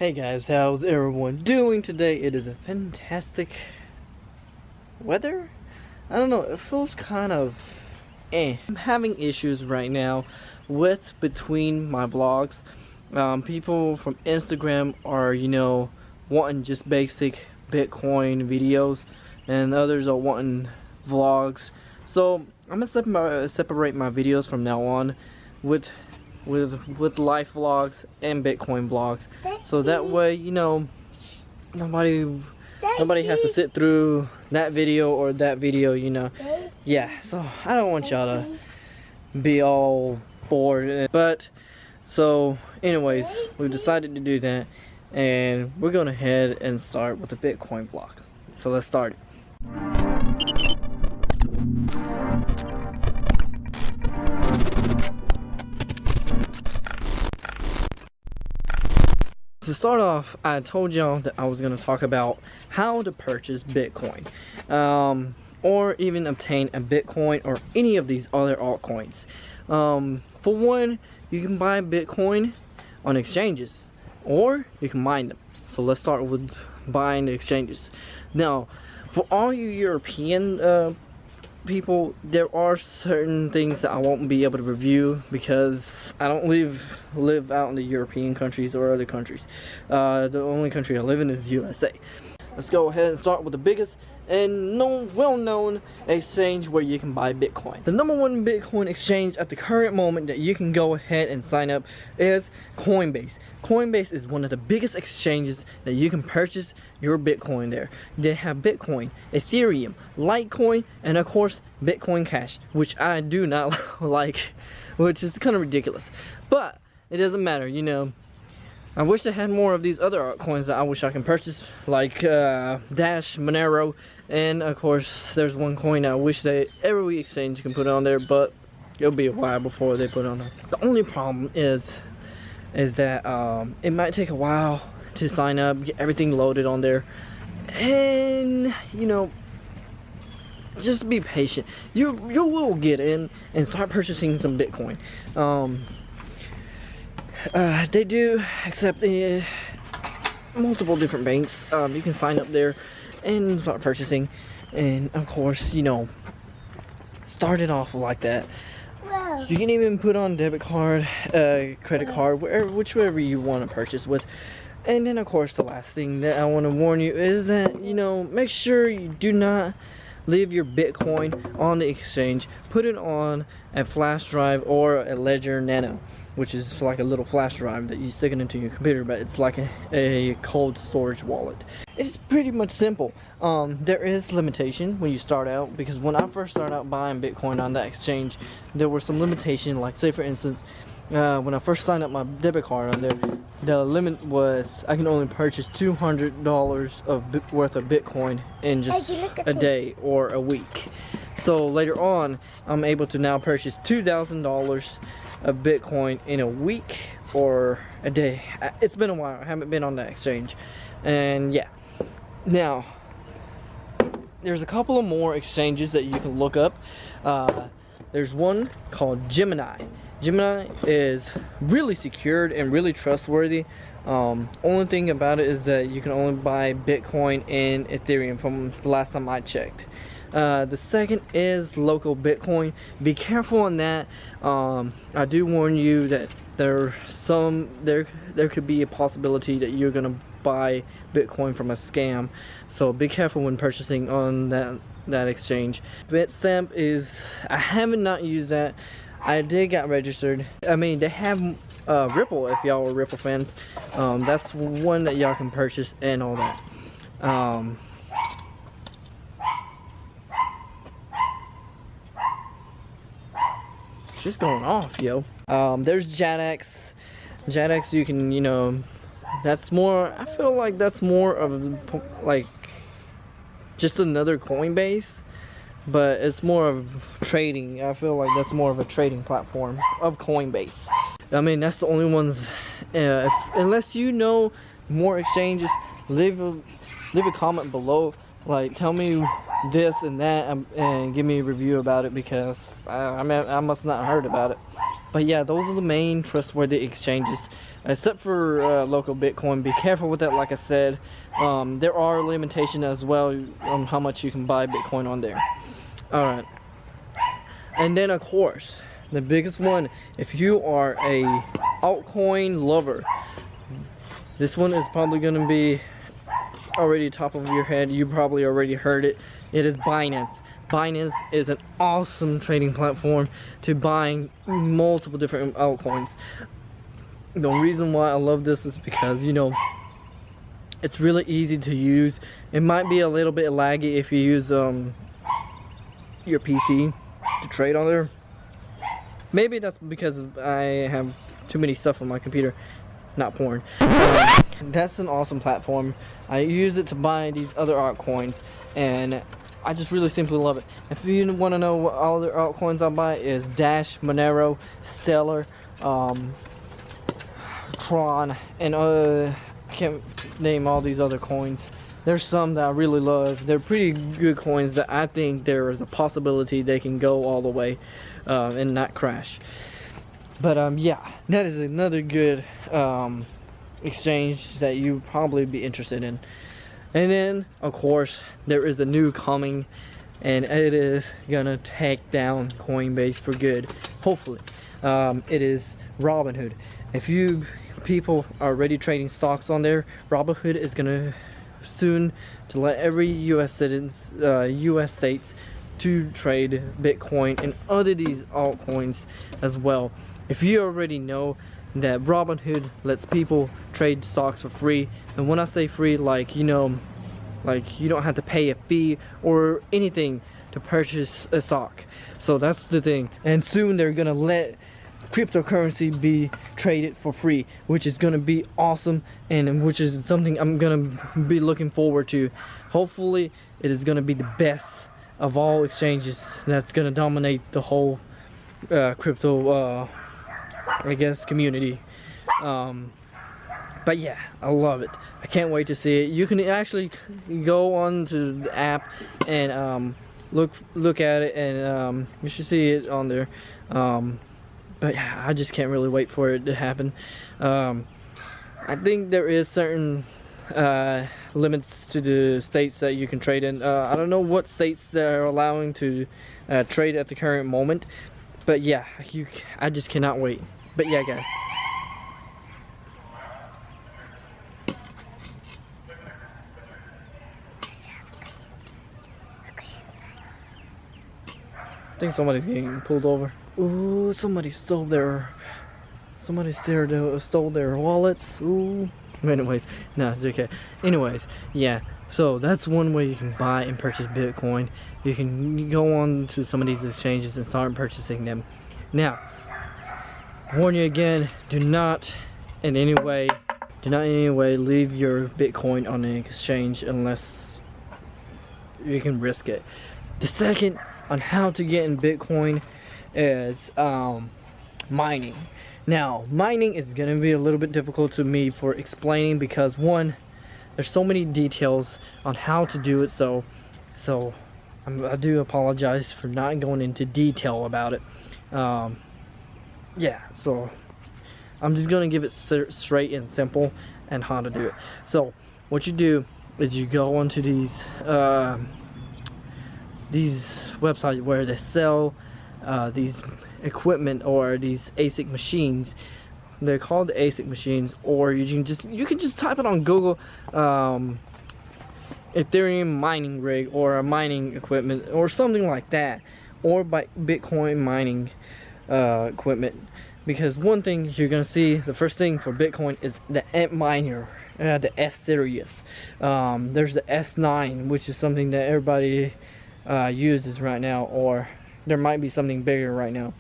Hey guys, how's everyone doing today? It is a fantastic weather? I don't know, it feels kind of I'm having issues right now with between my vlogs. People from Instagram are, wanting just basic Bitcoin videos, and others are wanting vlogs. So I'm gonna separate my videos from now on with life vlogs and Bitcoin vlogs, so that way nobody has to sit through that video or that video. Yeah, so I don't want y'all to be all bored, but so anyways, we've decided to do that, and we're gonna head and start with the Bitcoin vlog. So let's start it. To start off, I told y'all that I was going to talk about how to purchase Bitcoin, or even obtain a Bitcoin or any of these other altcoins. For one, you can buy Bitcoin on exchanges, or you can mine them. So let's start with buying the exchanges. Now, for all you European people, there are certain things that I won't be able to review because I don't live out in the European countries or other countries. The only country I live in is USA. Let's go ahead and start with the biggest and well-known exchange where you can buy Bitcoin. The #1 Bitcoin exchange at the current moment that you can go ahead and sign up is Coinbase. Coinbase is one of the biggest exchanges that you can purchase your Bitcoin there. They have Bitcoin, Ethereum, Litecoin, and of course Bitcoin Cash, which I do not like, which is kind of ridiculous. But it doesn't matter, I wish they had more of these other altcoins that I wish I can purchase, like Dash, Monero, and of course there's one coin I wish that every exchange can put on there, but it'll be a while before they put on there. The only problem is that it might take a while to sign up, get everything loaded on there, and just be patient. You will get in and start purchasing some Bitcoin. They do accept multiple different banks. You can sign up there and start purchasing, and of course, start it off like that. You can even put on debit card, credit card, whichever you want to purchase with. And then of course the last thing that I want to warn you is that make sure you do not leave your Bitcoin on the exchange. Put it on a flash drive or a Ledger Nano, which is like a little flash drive that you stick it into your computer, but it's like a cold storage wallet. It's pretty much simple. There is limitation when you start out, because when I first started out buying Bitcoin on that exchange, there were some limitation. Like, say for instance, when I first signed up my debit card on there, the limit was I can only purchase $200 worth of Bitcoin in just a day or a week. So later on, I'm able to now purchase $2,000 of Bitcoin in a week or a day. It's been a while. I haven't been on that exchange, and yeah. Now, there's a couple of more exchanges that you can look up. There's one called Gemini. Gemini is really secured and really trustworthy. Only thing about it is that you can only buy Bitcoin and Ethereum from the last time I checked. The second is local Bitcoin. Be careful on that. I do warn you that there could be a possibility that you're gonna buy Bitcoin from a scam. So be careful when purchasing on that exchange. Bitstamp I haven't not used that. I did get registered. I mean, they have Ripple, if y'all are Ripple fans. That's one that y'all can purchase and all that. Just going off, yo. There's JADX. JADX, you can, that's more, I feel like that's more of like just another Coinbase, but it's more of trading. I feel like that's more of a trading platform of Coinbase. I mean, that's the only ones. Unless you know more exchanges, leave a comment below like tell me this and that, and give me a review about it, because I must not have heard about it. But yeah, those are the main trustworthy exchanges, except for local Bitcoin. Be careful with that, like I said. There are limitations as well on how much you can buy Bitcoin on there. Alright. And then of course, the biggest one, if you are a altcoin lover, this one is probably going to be already top of your head. You probably already heard it. It is Binance. Binance is an awesome trading platform to buying multiple different altcoins. The reason why I love this is because, you know, it's really easy to use. It might be a little bit laggy if you use your PC to trade on there. Maybe that's because I have too many stuff on my computer, not porn. That's an awesome platform. I use it to buy these other altcoins, and I just really simply love it. If you want to know what all the altcoins I buy is Dash, Monero, Stellar, Tron, and I can't name all these other coins. There's some that I really love. They're pretty good coins that I think there is a possibility they can go all the way and not crash. But yeah, that is another good exchange that you probably be interested in. And then of course there is a new coming, and it is gonna take down Coinbase for good, hopefully. It is Robinhood. If you people are already trading stocks on there, Robinhood is gonna soon to let every US citizens, US states to trade Bitcoin and other these altcoins as well. If you already know that Robinhood lets people trade stocks for free, and when I say free, like, you know, like you don't have to pay a fee or anything to purchase a stock. So that's the thing. And soon they're gonna let cryptocurrency be traded for free, which is gonna be awesome, and which is something I'm gonna be looking forward to. Hopefully it is gonna be the best of all exchanges that's gonna dominate the whole crypto I guess community. But yeah, I love it. I can't wait to see it. You can actually go on to the app and look at it, and you should see it on there. But yeah, I just can't really wait for it to happen. I think there is certain limits to the states that you can trade in. I don't know what states they're allowing to trade at the current moment, but yeah, I just cannot wait. But yeah, guys. I think somebody's getting pulled over. Ooh, somebody stole their wallets. Ooh. Anyways, no, JK. Anyways, yeah. So that's one way you can buy and purchase Bitcoin. You can go on to some of these exchanges and start purchasing them. Now, I warn you again, do not in any way leave your Bitcoin on an exchange unless you can risk it. The second on how to get in Bitcoin is mining. Now, mining is going to be a little bit difficult to me for explaining, because one, there's so many details on how to do it, so I do apologize for not going into detail about it. Yeah, so I'm just gonna give it straight and simple and how to do it. So what you do is you go onto these websites where they sell these equipment, or these ASIC machines. They're called ASIC machines, or you can just type it on Google, Ethereum mining rig, or a mining equipment, or something like that, or by Bitcoin mining equipment. Because one thing you're gonna see, the first thing for Bitcoin is the ASIC Miner, the S series. There's the S9, which is something that everybody uses right now, or there might be something bigger right now.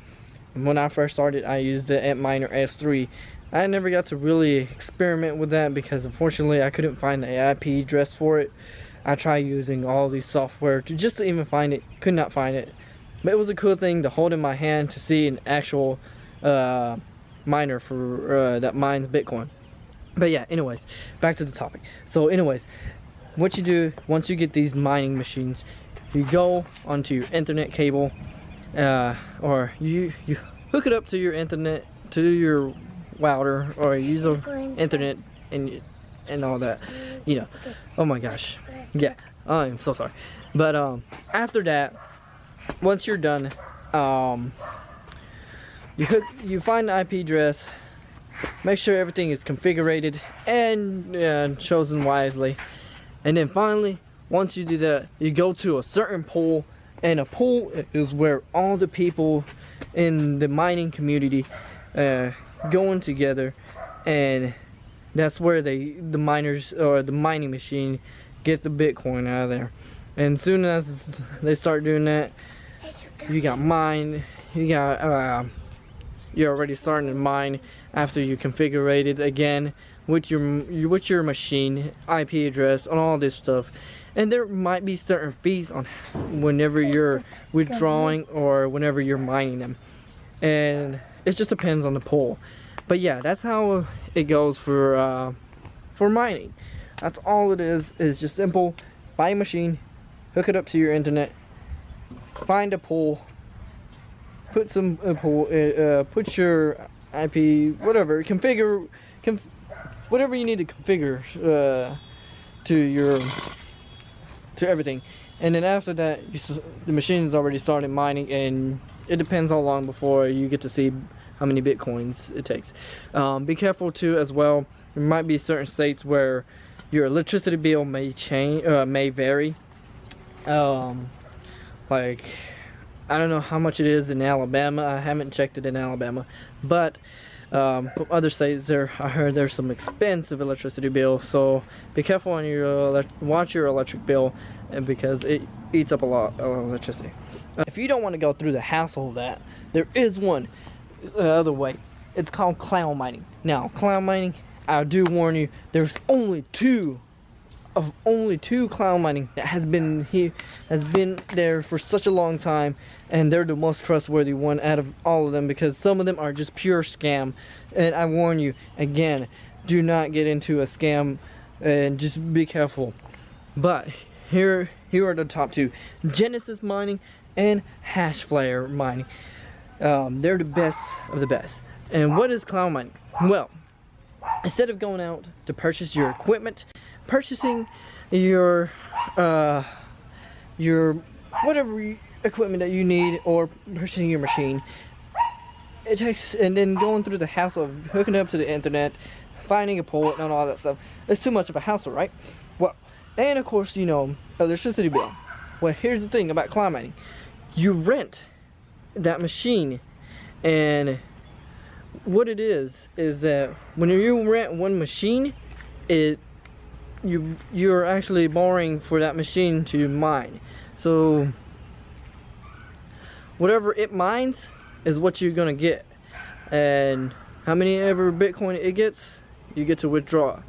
And when I first started, I used the ASIC Miner S3. I never got to really experiment with that because unfortunately I couldn't find the IP address for it. I tried using all these software to even find it, could not find it. But it was a cool thing to hold in my hand to see an actual miner for that mines Bitcoin. But yeah, anyways, back to the topic. So anyways, what you do once you get these mining machines, you go onto your internet cable, or you hook it up to your internet, to your router, or use the internet and all that, you know. Oh my gosh, yeah, I am so sorry. But after that, once you're done, you find the IP address, make sure everything is configured and chosen wisely, and then finally, once you do that, you go to a certain pool, and a pool is where all the people in the mining community going together, and that's where the miners or the mining machine get the Bitcoin out of there. And soon as they start doing that, you got mine, you're already starting to mine after you configure it again with your machine IP address and all this stuff. And there might be certain fees on whenever you're withdrawing or whenever you're mining them, and it just depends on the pool. But yeah, that's how it goes for mining. That's all it is. It's just simple. Buy a machine, hook it up to your internet, find a pool, put your IP, whatever, configure whatever you need to configure to everything, and then after that, the machine is already started mining, and it depends how long before you get to see how many Bitcoins it takes. Be careful too as well. There might be certain states where your electricity bill may change, may vary. Like, I don't know how much it is in Alabama. I haven't checked it in Alabama, but from other states, I heard there's some expensive electricity bill. So be careful on your watch your electric bill, because it eats up a lot of electricity. If you don't want to go through the hassle of that, there is one other way. It's called cloud mining. Now, cloud mining, I do warn you, there's only two cloud mining that has been there for such a long time, and they're the most trustworthy one out of all of them, because some of them are just pure scam. And I warn you again, do not get into a scam, and just be careful. But here are the top two: Genesis mining and Hashflare mining. They're the best of the best. And what is cloud mining? Well, instead of going out to purchase your equipment, purchasing your whatever equipment that you need, or purchasing your machine, it takes, and then going through the hassle of hooking up to the internet, finding a port and all that stuff, it's too much of a hassle, right? Well, and of course, you know, electricity bill. Well, here's the thing about cloud mining: you rent that machine, and what it is that when you rent one machine, you're actually borrowing for that machine to mine. So whatever it mines is what you're gonna get, and how many ever Bitcoin it gets, you get to withdraw.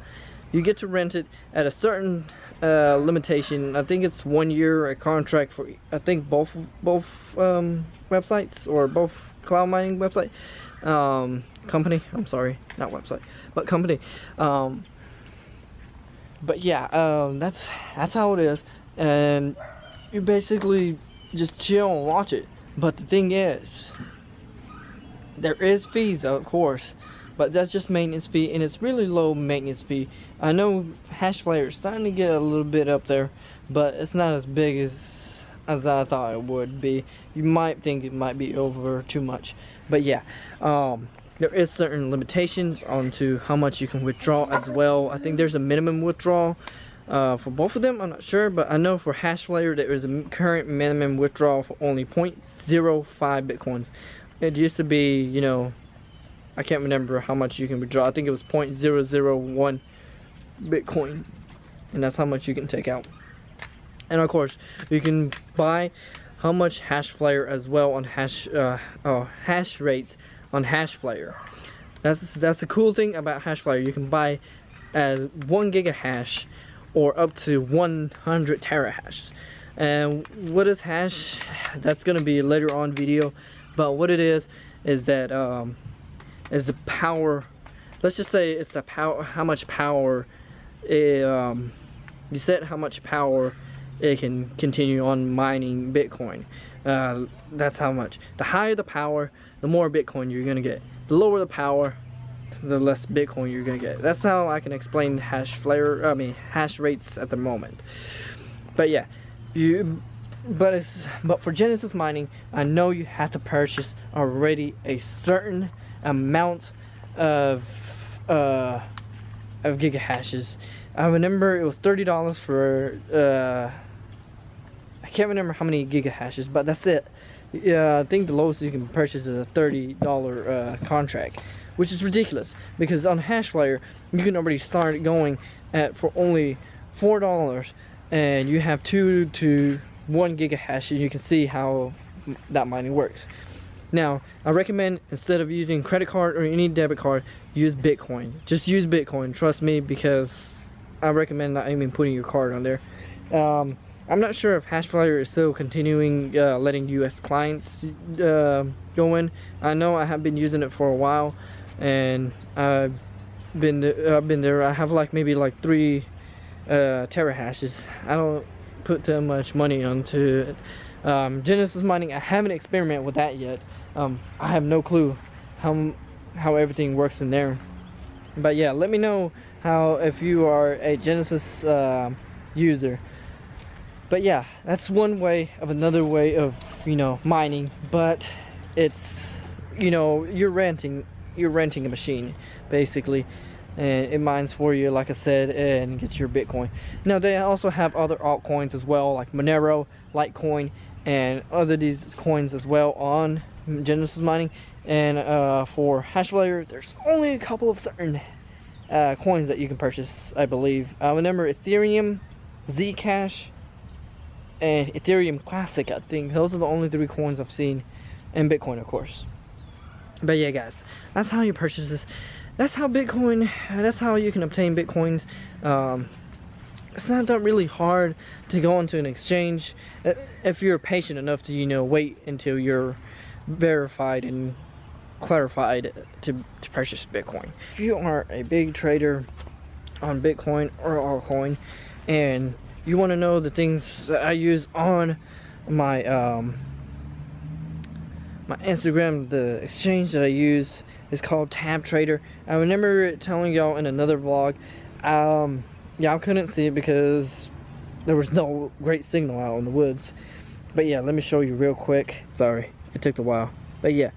You get to rent it at a certain limitation. I think it's 1 year a contract for, I think both websites, or both cloud mining website company. I'm sorry, not website, but company. But yeah, that's how it is, and you basically just chill and watch it. But the thing is, there is fees, of course, but that's just maintenance fee, and it's really low maintenance fee. I know Hashflare is starting to get a little bit up there, but it's not as big as I thought it would be. You might think it might be over too much, but yeah, there is certain limitations onto how much you can withdraw as well. I think there's a minimum withdrawal for both of them. I'm not sure, but I know for Hashflare there is a current minimum withdrawal for only 0.05 Bitcoins. It used to be, you know, I can't remember how much you can withdraw. I think it was 0.001 Bitcoin, and that's how much you can take out. And of course, you can buy how much Hashflare as well on hash rates on Hashflare. That's the cool thing about Hashflare. You can buy 1 giga hash or up to 100 terahashes. And what is hash? That's gonna be a later on video. But what it is that is the power. Let's just say it's the power. How much power You set how much power it can continue on mining Bitcoin. That's how much. The higher the power, the more Bitcoin you're gonna get. The lower the power, the less Bitcoin you're gonna get. That's how I can explain hash rates at the moment. But yeah, but for Genesis mining, I know you have to purchase already a certain amount of gigahashes. I remember it was $30 for I can't remember how many gigahashes, but that's it. I think the lowest you can purchase is a $30 contract, which is ridiculous because on HashFlyer you can already start going for only $4, and you have 2 to 1 gigahash, and you can see how that mining works. Now, I recommend instead of using credit card or any debit card, use Bitcoin. Just use Bitcoin, trust me, because I recommend not even putting your card on there. I'm not sure if HashFlyer is still continuing letting US clients go in. I know I have been using it for a while, and I've been there. I have maybe 3 terahashes. I don't put too much money onto it. Genesis mining, I haven't experimented with that yet. I have no clue how everything works in there. But yeah, let me know if you are a Genesis user. But yeah, that's another way of mining, but it's you're renting a machine basically, and it mines for you, like I said, and gets your Bitcoin. Now they also have other altcoins as well, like Monero, Litecoin, and other these coins as well on Genesis mining. And for HashFlyer, there's only a couple of certain coins that you can purchase, I believe. Remember Ethereum, Zcash, and Ethereum Classic, I think. Those are the only 3 coins I've seen, and Bitcoin, of course. But yeah, guys, that's how you purchase this. That's how you can obtain Bitcoins. It's not that really hard to go into an exchange if you're patient enough to wait until you're verified and clarified to purchase Bitcoin. If you are a big trader on Bitcoin or altcoin, and you want to know the things that I use on my my Instagram, the exchange that I use is called Tab Trader. I remember telling y'all in another vlog. Yeah, I couldn't see it because there was no great signal out in the woods. But yeah, let me show you real quick. Sorry, it took a while. But yeah,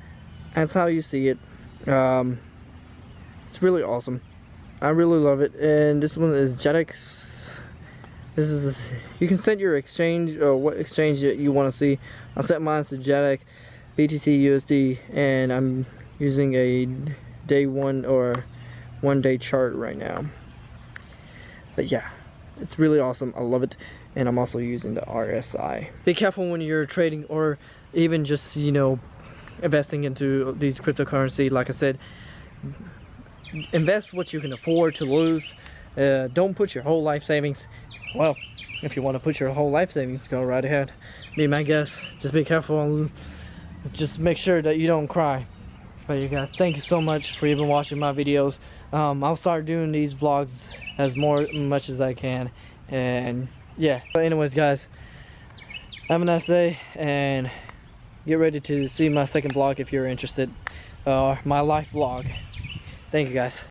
that's how you see it. It's really awesome. I really love it. And this one is Jetix. You can set your exchange or what exchange you want to see. I set mine to Jetix, BTC USD, and I'm using a day 1 or 1 day chart right now. But yeah, it's really awesome. I love it. And I'm also using the RSI. Be careful when you're trading or even just investing into these cryptocurrency. Like I said, invest what you can afford to lose. Don't put your whole life savings. Well, if you want to put your whole life savings, go right ahead. Be my guest. Just be careful and just make sure that you don't cry. But you guys, thank you so much for even watching my videos. I'll start doing these vlogs as much as I can. And yeah, but anyways, guys, have a nice day and get ready to see my second vlog if you're interested. My life vlog. Thank you, guys.